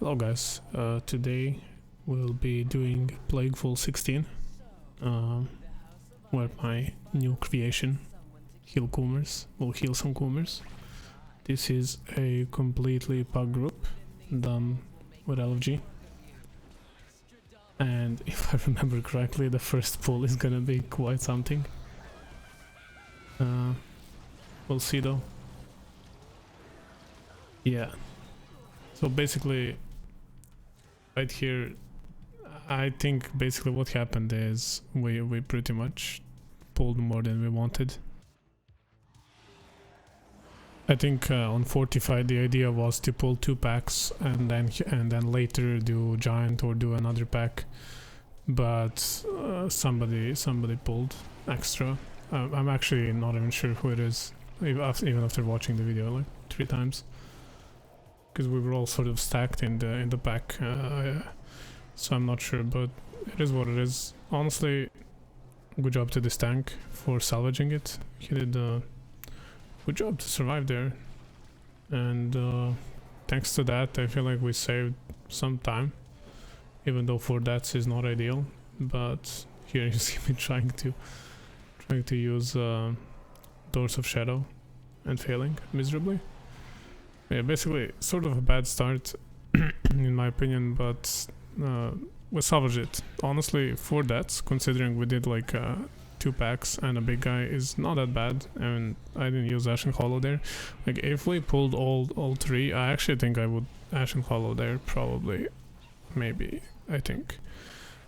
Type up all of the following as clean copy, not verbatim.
Hello guys, today we'll be doing Plaguefall 16, where my new creation, Heal Coomers, will heal some Coomers. This is a completely pug group done with LFG, and if I remember correctly, the first pull is gonna be quite something. We'll see though. Yeah, so basically right here, I think basically what happened is we pretty much pulled more than we wanted. I think on Fortified the idea was to pull 2 packs and then later do giant or do another pack, but somebody pulled extra. I'm actually not even sure who it is, even after watching the video like 3 times. Because we were all sort of stacked in the pack, so I'm not sure, but it is what it is. Honestly, good job to this tank for salvaging it. He did a good job to survive there, and thanks to that, I feel like we saved some time, even though 4 deaths is not ideal. But here you see me trying to use Doors of Shadow and failing miserably. Yeah, basically sort of a bad start in my opinion, but we salvaged it. Honestly, 4 deaths, considering we did like 2 packs and a big guy, is not that bad, and I didn't use Ashen Hollow there. Like if we pulled all 3, I actually think I would Ashen Hollow there, probably, maybe, I think.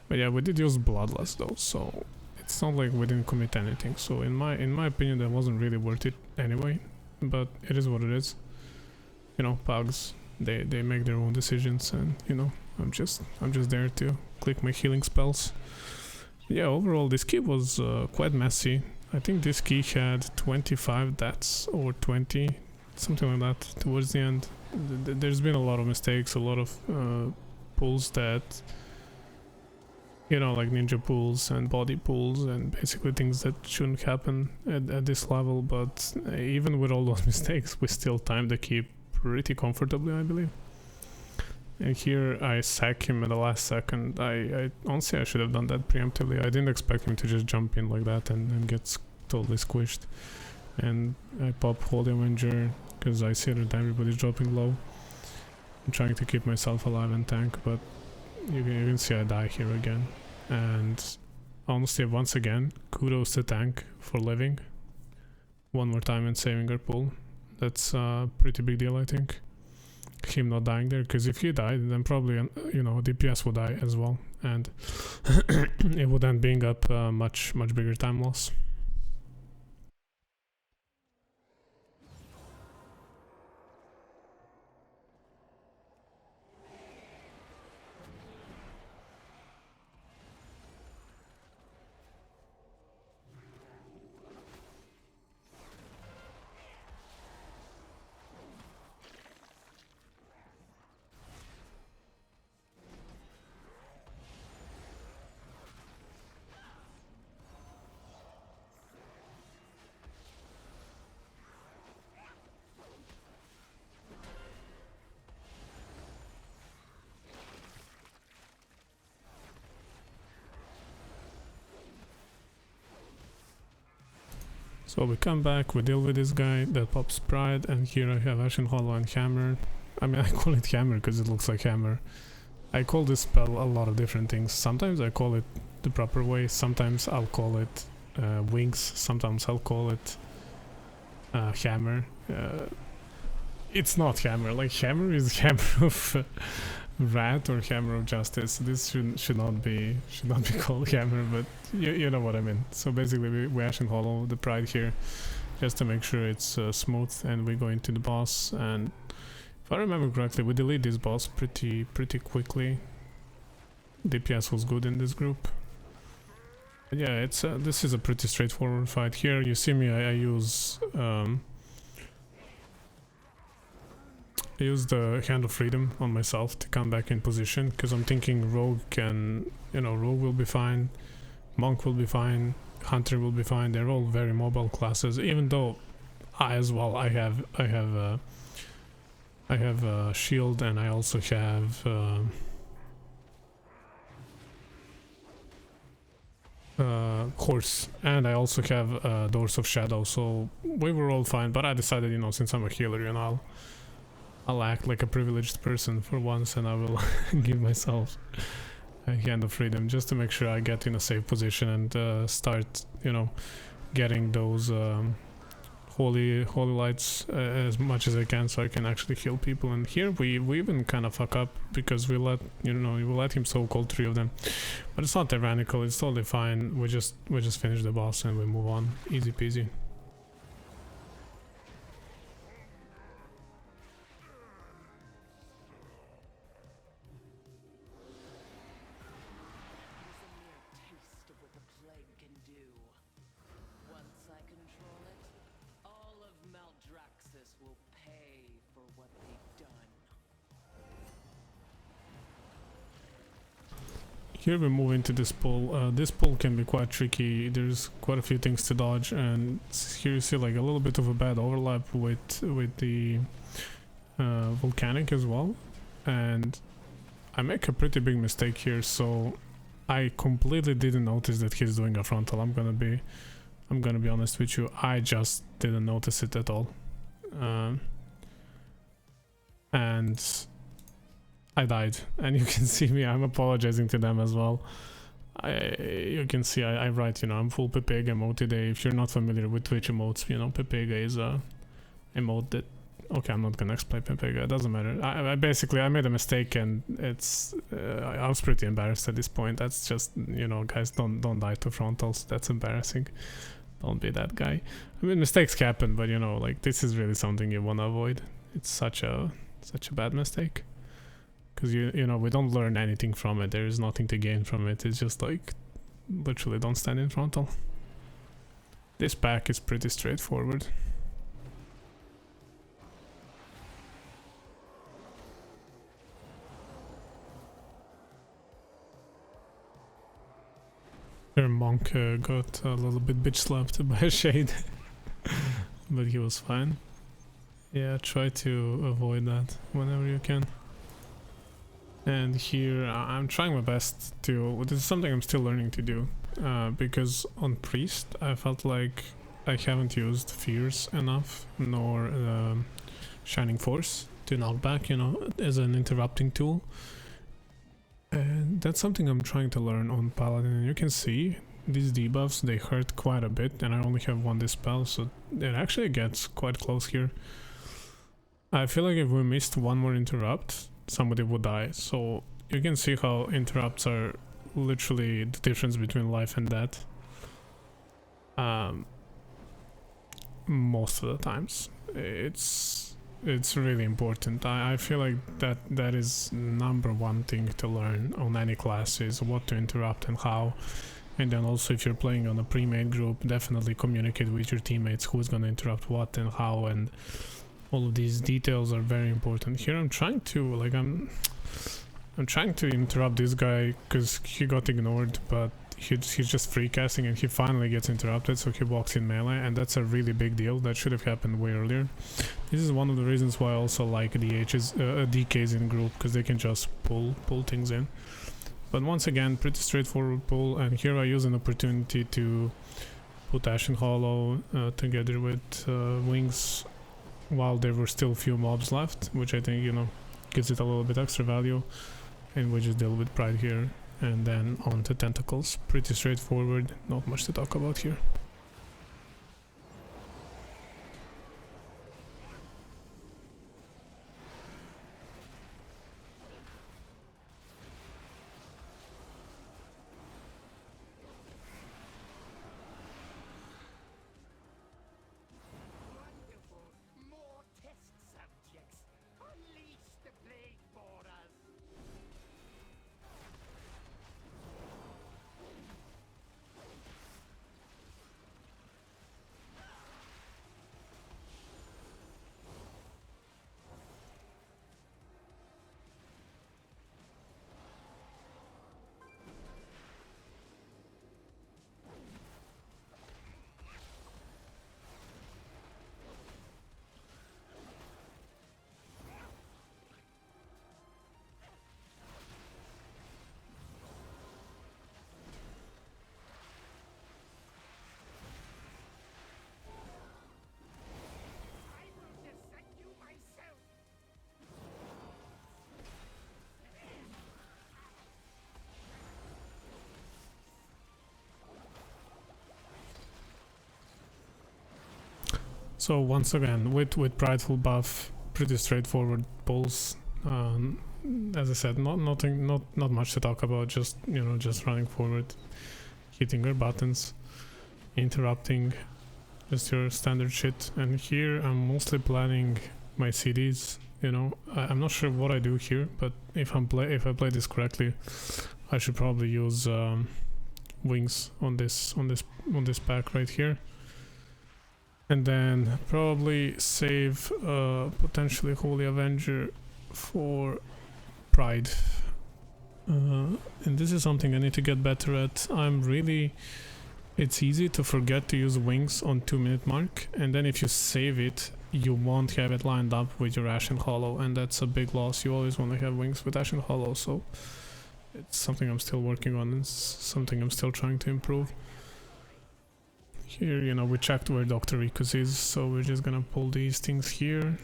But yeah, we did use Bloodlust though, so it's not like we didn't commit anything. So in my opinion, that wasn't really worth it anyway, but it is what it is. You know, pugs, they make their own decisions, and you know, I'm just there to click my healing spells. Yeah, overall this key was quite messy. I think this key had 25 deaths or 20, something like that towards the end. There's been a lot of mistakes, a lot of pulls that, you know, like ninja pulls and body pulls and basically things that shouldn't happen at this level. But even with all those mistakes, we still timed the key pretty comfortably, I believe. And here I sack him at the last second. I honestly, I should have done that preemptively. I didn't expect him to just jump in like that and get totally squished. And I pop Holy Avenger because I see that everybody's dropping low. I'm trying to keep myself alive and tank, but you can see I die here again. And honestly, once again, kudos to tank for living one more time and saving our pull. That's a pretty big deal, I think. Him not dying there, because if he died, then probably, you know, DPS would die as well, and it would end being up much bigger time loss. So we come back, we deal with this guy that pops Pride, and here I have Ashen Hollow and Hammer. I mean, I call it Hammer because it looks like hammer. I call this spell a lot of different things. Sometimes I call it the proper way, sometimes I'll call it Wings, sometimes I'll call it Hammer. It's not Hammer, like Hammer is Hammer of Rat or Hammer of Justice. This should not be called Hammer, but you know what I mean. So basically we Ashen Hollow the Pride here just to make sure it's smooth, and we go into the boss. And if I remember correctly, we delete this boss pretty quickly. DPS was good in this group. But yeah, it's this is a pretty straightforward fight. Here you see me, I use the Hand of Freedom on myself to come back in position, because I'm thinking Rogue can, you know, Rogue will be fine, Monk will be fine, Hunter will be fine. They're all very mobile classes, even though I as well, I have I have a shield, and I also have horse, and I also have Doors of Shadow, so we were all fine. But I decided, you know, since I'm a healer, you know, I'll act like a privileged person for once, and I will give myself a hand of freedom just to make sure I get in a safe position and start, you know, getting those holy lights as much as I can, so I can actually heal people. And here we even kind of fuck up because we let, you know, we let him soul cold 3 of them, but it's not tyrannical, it's totally fine. We just finish the boss and we move on, easy peasy. Here we move into this pool. This pool can be quite tricky. There's quite a few things to dodge, and here you see like a little bit of a bad overlap with the Volcanic as well. And I make a pretty big mistake here, so I completely didn't notice that he's doing a frontal. I'm gonna be honest with you. I just didn't notice it at all, and I died, and you can see me, I'm apologizing to them as well. You can see I write, you know, I'm full Pepega emote today. If you're not familiar with Twitch emotes, you know, Pepega is a emote that, okay, I'm not gonna explain Pepega, it doesn't matter. I basically, I made a mistake, and it's, I was pretty embarrassed at this point. That's just, you know, guys, don't die to frontals, that's embarrassing. Don't be that guy. I mean, mistakes happen, but you know, like, this is really something you wanna avoid. It's such a bad mistake. Because you know, we don't learn anything from it. There is nothing to gain from it. It's just like, literally don't stand in frontal. This pack is pretty straightforward. Their monk got a little bit bitch slapped by a shade, but he was fine. Yeah, try to avoid that whenever you can. And here I'm trying my best to, this is something I'm still learning to do, because on Priest I felt like I haven't used Fears enough, nor Shining Force to knock back, you know, as an interrupting tool. And that's something I'm trying to learn on Paladin, and you can see these debuffs, they hurt quite a bit, and I only have one dispel, so it actually gets quite close here. I feel like if we missed one more interrupt, somebody would die. So you can see how interrupts are literally the difference between life and death. Most of the times it's really important. I feel like that is #1 thing to learn on any class, is what to interrupt and how. And then also, if you're playing on a pre-made group, definitely communicate with your teammates who's gonna interrupt what and how, and all of these details are very important. Here I'm trying to, like, I'm trying to interrupt this guy because he got ignored, but he's just free casting and he finally gets interrupted, so he walks in melee, and that's a really big deal. That should have happened way earlier. This is one of the reasons why I also like DKs in group, because they can just pull things in. But once again, pretty straightforward pull, and here I use an opportunity to put Ashen Hollow together with Wings while there were still few mobs left, which I think, you know, gives it a little bit extra value. And we just deal with Pride here, and then on to Tentacles. Pretty straightforward, not much to talk about here. So once again, with Prideful buff, pretty straightforward pulls. As I said, not much to talk about. Just just running forward, hitting your buttons, interrupting, just your standard shit. And here I'm mostly planning my CDs. I'm not sure what I do here, but if I play this correctly, I should probably use wings on this pack right here. And then probably save potentially Holy Avenger for Pride. And this is something I need to get better at. It's easy to forget to use wings on 2-minute mark, and then if you save it, you won't have it lined up with your Ashen Hollow, and that's a big loss. You always want to have wings with Ashen Hollow, so it's something I'm still working on. It's something I'm still trying to improve. Here, we checked where Dr. Rikus is, so we're just gonna pull these things here.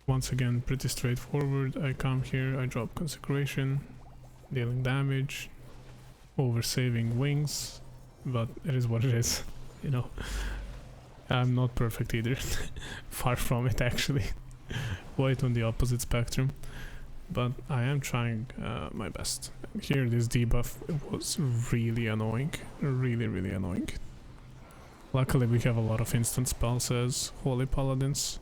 Once again, pretty straightforward. I come here, I drop Consecration, dealing damage, over-saving wings, but it is what it is, I'm not perfect either. Far from it, actually. Quite on the opposite spectrum. But I am trying my best. Here, this debuff was really annoying. Really, really annoying. Luckily, we have a lot of instant spells as Holy Paladins,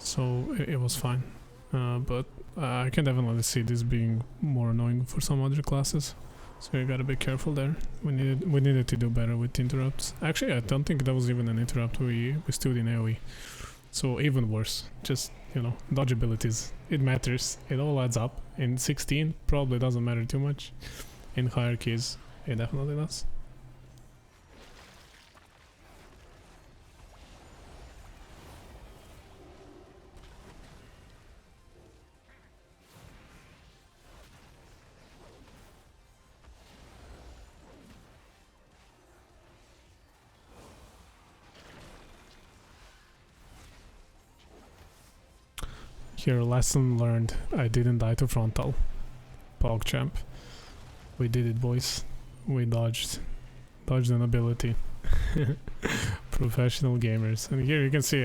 so it was fine. But I can definitely see this being more annoying for some other classes. So you gotta be careful there. We needed to do better with interrupts. Actually, I don't think that was even an interrupt. We stood in AoE. So even worse. Just, dodge abilities. It matters. It all adds up. In 16, probably doesn't matter too much. In hierarchies, it definitely does. Here, lesson learned. I didn't die to frontal. PogChamp. We did it, boys. We dodged an ability. Professional gamers. And here you can see,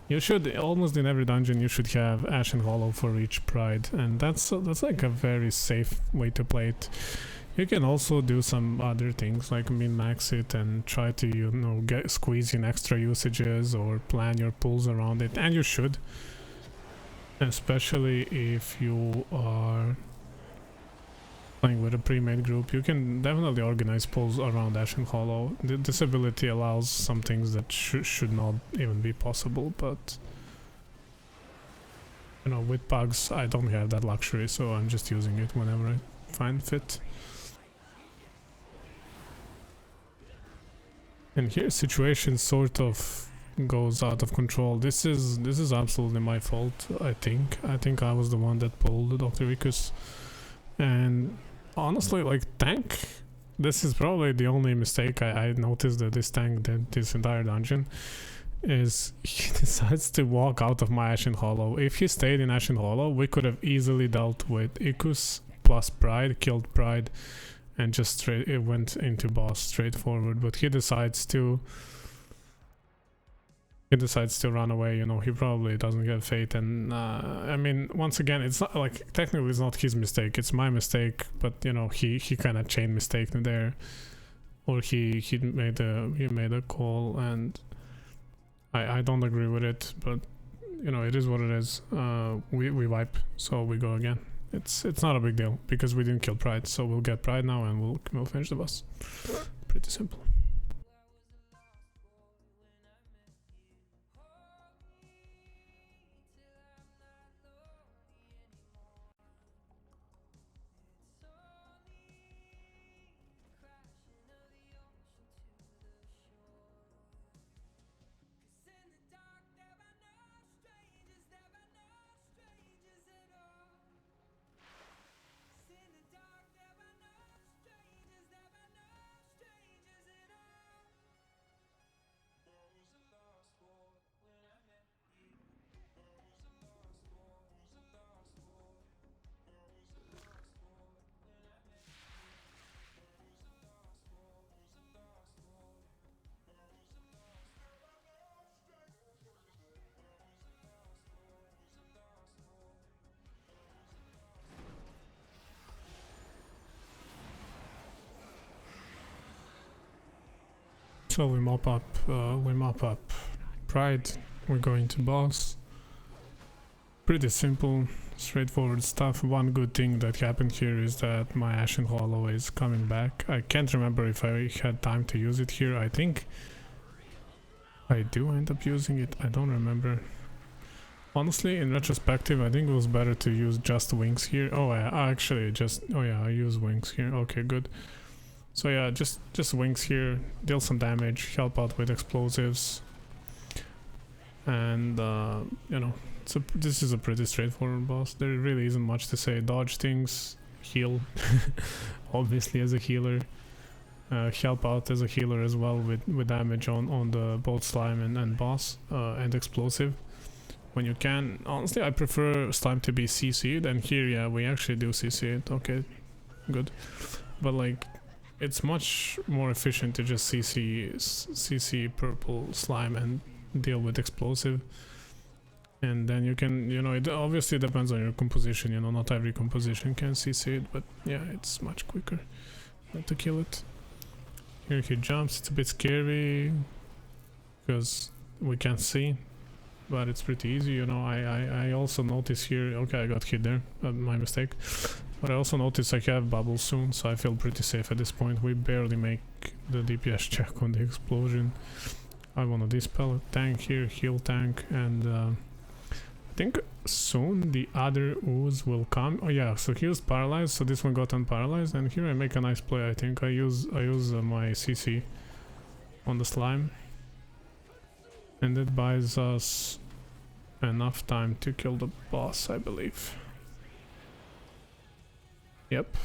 you should, almost in every dungeon, you should have Ashen Hollow for each Pride. And that's like a very safe way to play it. You can also do some other things like min-max it and try to, squeeze in extra usages or plan your pulls around it. And you should. Especially if you are playing with a pre-made group, you can definitely organize pulls around Ashen Hollow. This ability allows some things that should not even be possible, but with pugs I don't have that luxury, so I'm just using it whenever I find fit. And here situation sort of goes out of control. This is absolutely my fault. I think I was the one that pulled Dr. Rikus, and honestly, like, tank, this is probably the only mistake I noticed that this tank did this entire dungeon, is he decides to walk out of my Ashen Hollow. If he stayed in Ashen Hollow, we could have easily dealt with Ikus plus Pride, killed Pride, and just it went into boss straightforward. But he decides to run away. He probably doesn't get fate, and I mean, once again, it's not like, technically it's not his mistake, it's my mistake, but he kind of chain mistake there, or he made a call, and I don't agree with it, but it is what it is. We wipe, so we go again. It's not a big deal because we didn't kill Pride, so we'll get Pride now and we'll finish the boss. Pretty simple. So we mop up Pride, we're going to boss. Pretty simple, straightforward stuff. One good thing that happened here is that my Ashen Hollow is coming back. I can't remember if I had time to use it here. I think I do end up using it, I don't remember. Honestly, in retrospective, I think it was better to use just wings here. Oh, I actually just... Oh yeah, I use wings here. Okay, good. So yeah, just wings here, deal some damage, help out with explosives. And, you know, this is a pretty straightforward boss. There really isn't much to say. Dodge things, heal, obviously as a healer. Help out as a healer as well with damage on the both slime and boss and explosive. When you can. Honestly, I prefer slime to be CC'd, and here, yeah, we actually do CC it. Okay, good. But like, it's much more efficient to just CC purple slime and deal with explosive. And then you can, you know, it obviously depends on your composition, you know, not every composition can CC it, but yeah, it's much quicker to kill it. Here he jumps, it's a bit scary because we can't see. But it's pretty easy, you know. I also notice here, okay, I got hit there, my mistake. But I also notice I have bubbles soon, so I feel pretty safe at this point. We barely make the DPS check on the explosion. I want to dispel a tank here, heal tank, and I think soon the other ooze will come. Oh yeah, so here's paralyzed, so this one got unparalyzed, and here I make a nice play. I think I use my CC on the slime. And it buys us enough time to kill the boss, I believe. Yep.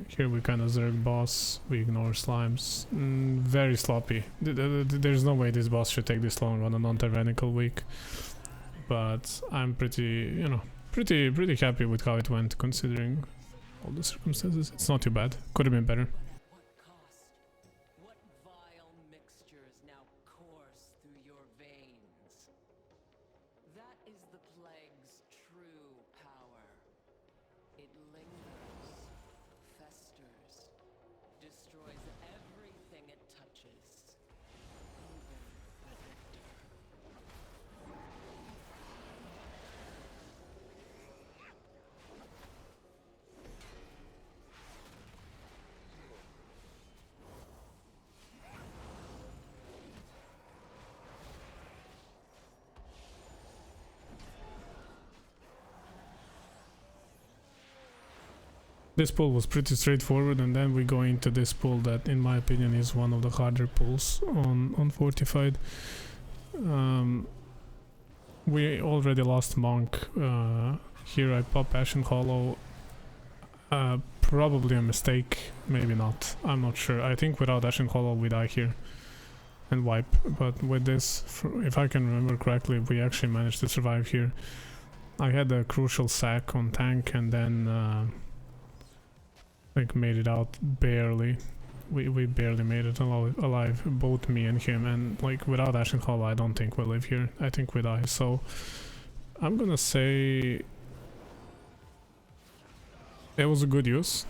Here we kind of zerg boss, we ignore slimes. Very sloppy. There's no way this boss should take this long on a non-tyrannical week. But I'm pretty, you know, pretty happy with how it went considering all the circumstances. It's not too bad. Could have been better. This pull was pretty straightforward, and then we go into this pull that in my opinion is one of the harder pulls on Fortified. We already lost Monk. Here I pop Ashen Hollow. Probably a mistake, maybe not, I'm not sure. I think without Ashen Hollow we die here and wipe, but with this, if I can remember correctly, we actually managed to survive here. I had a crucial sack on tank and then like made it out barely. We barely made it alive, both me and him, and like without Ashen Hollow I don't think we'll live here. I think we die, so I'm gonna say it was a good use,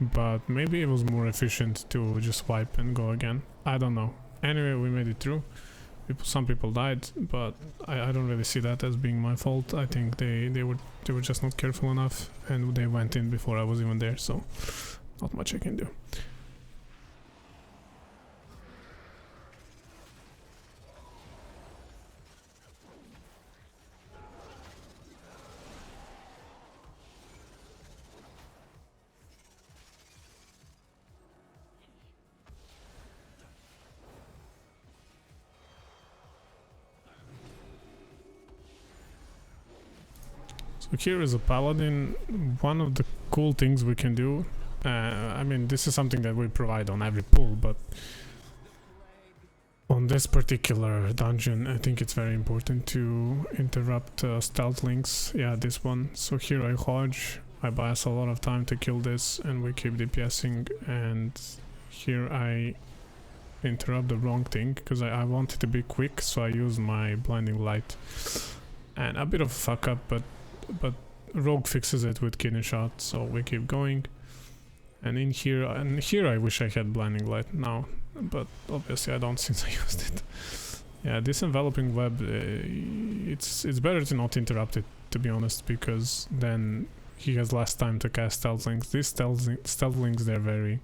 but maybe it was more efficient to just wipe and go again. I don't know. Anyway, we made it through. Some people died, but I don't really see that as being my fault. I think they were just not careful enough, and they went in before I was even there, so not much I can do. So here is a Paladin. One of the cool things we can do, I mean this is something that we provide on every pull, but on this particular dungeon I think it's very important to interrupt stealth links. Yeah, this one. So here I hodge, I buy us a lot of time to kill this, and we keep DPSing, and here I interrupt the wrong thing because I want it to be quick, so I use my blinding light. And a bit of a fuck up, but Rogue fixes it with kidney shot, so we keep going. And in here, I wish I had blinding light. Now but obviously I don't since I used it. Yeah, this enveloping web, it's better to not interrupt it, to be honest, because then he has less time to cast stealth links. These stealth links, they're very,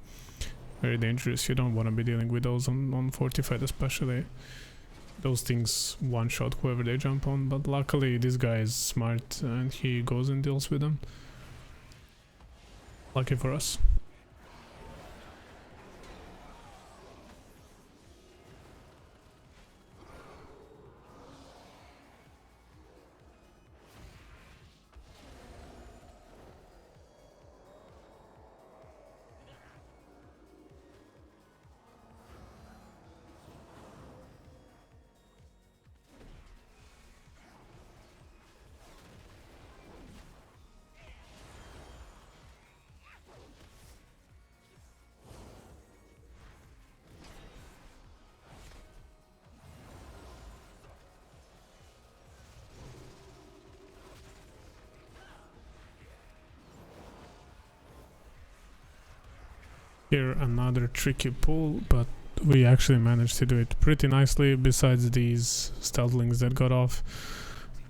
very dangerous. You don't want to be dealing with those on Fortified, especially. Those things one-shot whoever they jump on, but luckily this guy is smart and he goes and deals with them. Lucky for us. Here another tricky pull, but we actually managed to do it pretty nicely besides these stealth links that got off.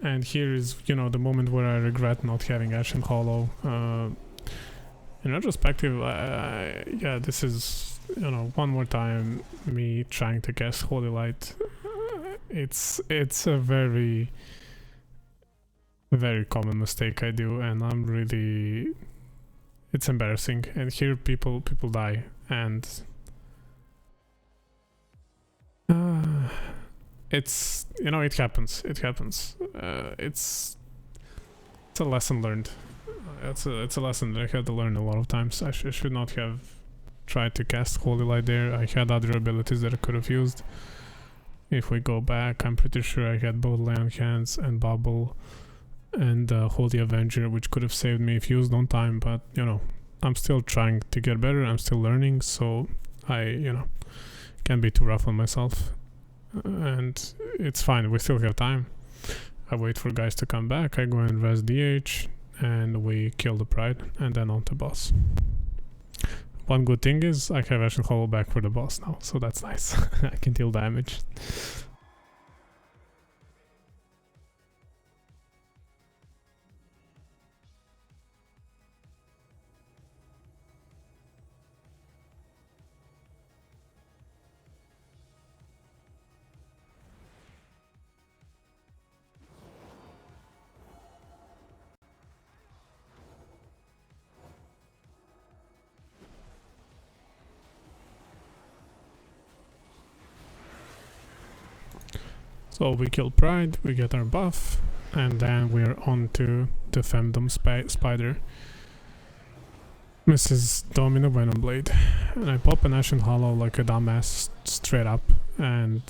And here is, you know, the moment where I regret not having Ashen Hollow. In retrospective, yeah, this is, you know, one more time me trying to cast Holy Light. It's a very, very common mistake I do, and I'm really... It's embarrassing, and here people die, and it's, you know, it happens. It's a lesson learned. It's a lesson that I had to learn a lot of times. I should not have tried to cast Holy Light there. I had other abilities that I could have used. If we go back, I'm pretty sure I had both Lay on Hands and Bubble and Holy Avenger, which could have saved me if used on time, but, you know, I'm still trying to get better, I'm still learning, so I, you know, can't be too rough on myself. And it's fine, we still have time. I wait for guys to come back, I go and rest DH, and we kill the Pride, and then on to boss. One good thing is, I have Ashen Hollow back for the boss now, so that's nice. I can deal damage. So we kill Pride, we get our buff, and then we're on to the Femdom Spider. Mrs. Domino Venom Blade. And I pop an Ashen Hollow like a dumbass straight up, and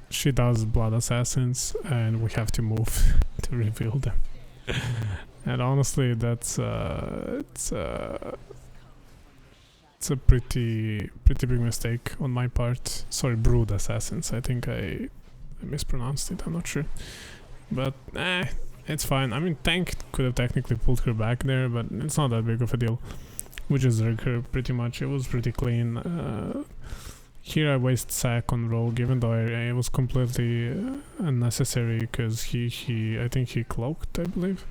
she does Blood Assassins, and we have to move to reveal them. And honestly, that's it's a pretty big mistake on my part. Sorry, Brood Assassins. I think I mispronounced it, I'm not sure, but it's fine. I mean, Tank could have technically pulled her back there, but it's not that big of a deal. We just rig her pretty much. It was pretty clean. Here I waste sack on Rogue, even though it was completely unnecessary, because I think he cloaked, I believe,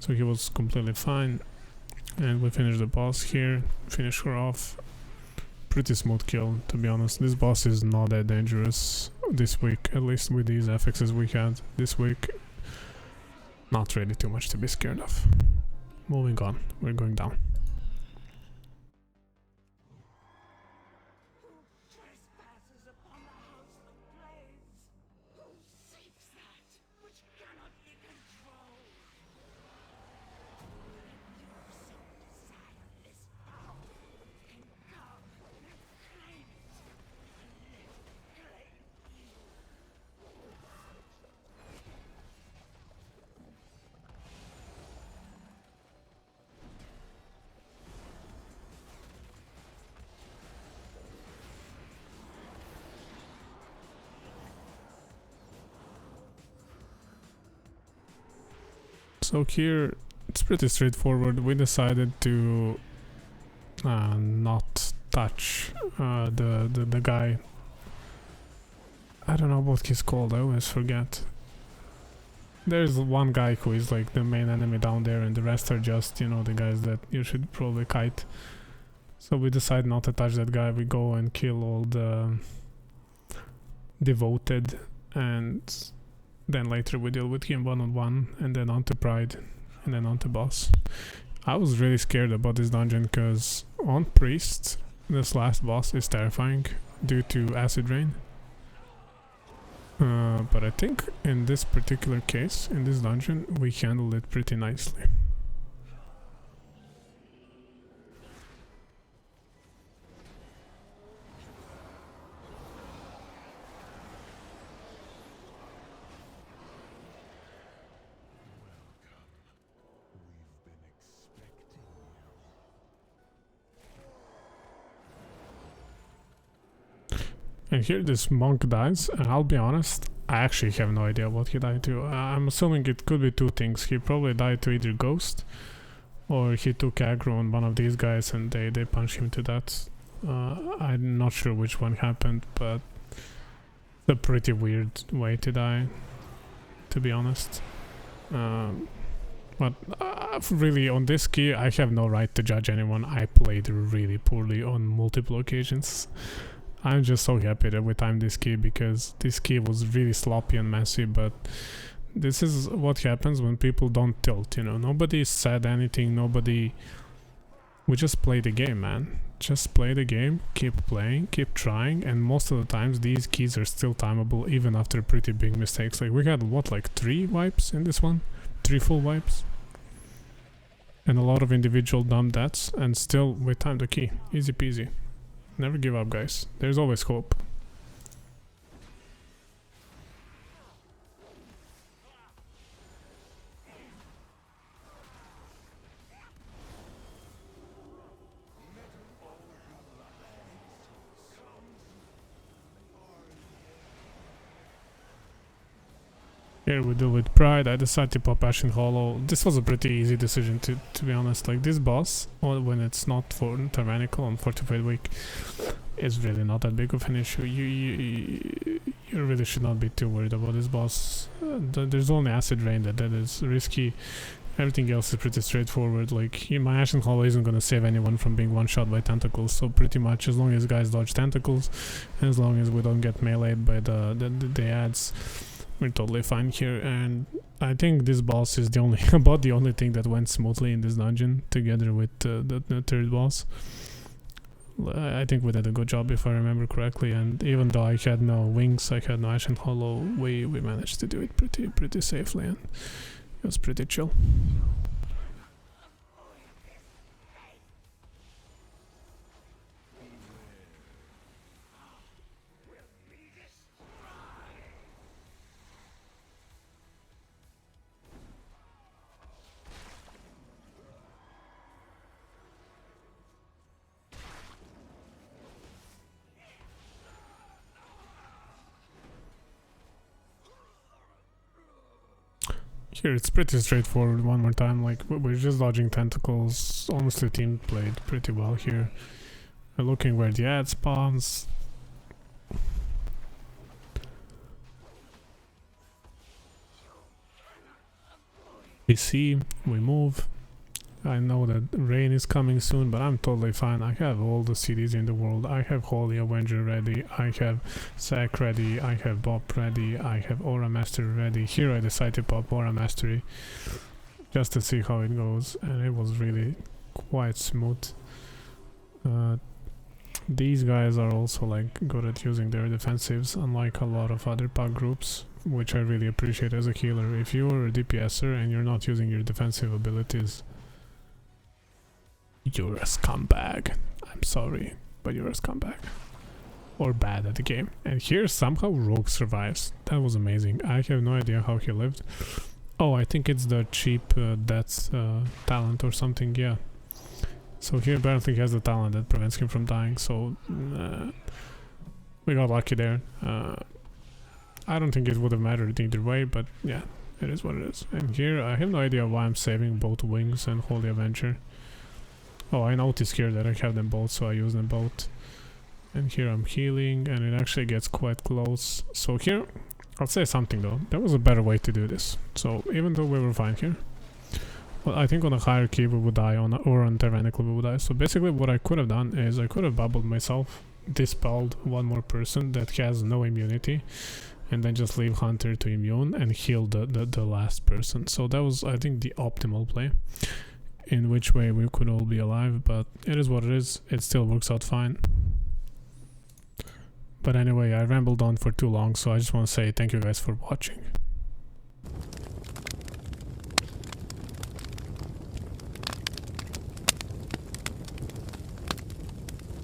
so he was completely fine. And we finish the boss here, finish her off. Pretty smooth kill, to be honest. This boss is not that dangerous this week, at least with these affixes we had this week. Not really too much to be scared of. Moving on, we're going down. So here it's pretty straightforward. We decided to not touch the guy. I don't know what he's called, I always forget. There's one guy who is like the main enemy down there, and the rest are just, you know, the guys that you should probably kite. So we decide not to touch that guy. We go and kill all the devoted, and then later we deal with him one-on-one, and then on to Pride, and then on to boss. I was really scared about this dungeon because on Priest, this last boss is terrifying due to acid rain. But I think in this particular case, in this dungeon, we handled it pretty nicely. And here this monk dies, and I'll be honest, I actually have no idea what he died to. I'm assuming it could be two things. He probably died to either ghost, or he took aggro on one of these guys and they punched him to death. I'm not sure which one happened, but it's a pretty weird way to die, to be honest. But really, on this key, I have no right to judge anyone. I played really poorly on multiple occasions. I'm just so happy that we timed this key, because this key was really sloppy and messy, but this is what happens when people don't tilt, you know. Nobody said anything, we just play the game, man. Just play the game, keep playing, keep trying, and most of the times these keys are still timeable even after pretty big mistakes. Like we had what, like 3 wipes in this one? 3 full wipes? And a lot of individual dumb deaths, and still we timed the key. Easy peasy. Never give up, guys. There's always hope. Here we deal with Pride. I decided to pop Ashen Hollow. This was a pretty easy decision, to be honest. Like this boss, or when it's not for tyrannical on Fortified week, is really not that big of an issue. You really should not be too worried about this boss. There's only acid rain that is risky. Everything else is pretty straightforward. Like my Ashen Hollow isn't gonna save anyone from being one shot by tentacles. So pretty much, as long as guys dodge tentacles, and as long as we don't get meleeed by the ads, we're totally fine here. And I think this boss is the only thing that went smoothly in this dungeon, together with the third boss. I think we did a good job, if I remember correctly, and even though I had no wings, I had no Ashen Hollow, we managed to do it pretty safely, and it was pretty chill. Here it's pretty straightforward one more time, like we're just dodging tentacles. Honestly, team played pretty well here. We're looking where the ad spawns. We see, we move. I know that rain is coming soon, but I'm totally fine. I have all the CDs in the world. I have Holy Avenger ready, I have Sack ready, I have Bob ready, I have Aura Mastery ready. Here I decided to pop Aura Mastery just to see how it goes, and it was really quite smooth. These guys are also like good at using their defensives, unlike a lot of other pug groups, which I really appreciate as a healer. If you're a DPSer and you're not using your defensive abilities, you're a scumbag. I'm sorry, but you're a scumbag. Or bad at the game. And here somehow Rogue survives. That was amazing. I have no idea how he lived. Oh, I think it's the cheap death talent or something, yeah. So he apparently has the talent that prevents him from dying, so we got lucky there. I don't think it would have mattered either way, but yeah, it is what it is. And here I have no idea why I'm saving both Wings and Holy Avenger. Oh, I noticed here that I have them both, so I use them both. And here I'm healing, and it actually gets quite close. So here, I'll say something though. There was a better way to do this. So even though we were fine here, well, I think on a hierarchy we would die, or on tyrannical we would die. So basically what I could have done is I could have bubbled myself, dispelled one more person that has no immunity, and then just leave Hunter to immune and heal the last person. So that was, I think, the optimal play, in which way we could all be alive, but it is what it is. It still works out fine. But anyway, I rambled on for too long, so I just want to say thank you guys for watching.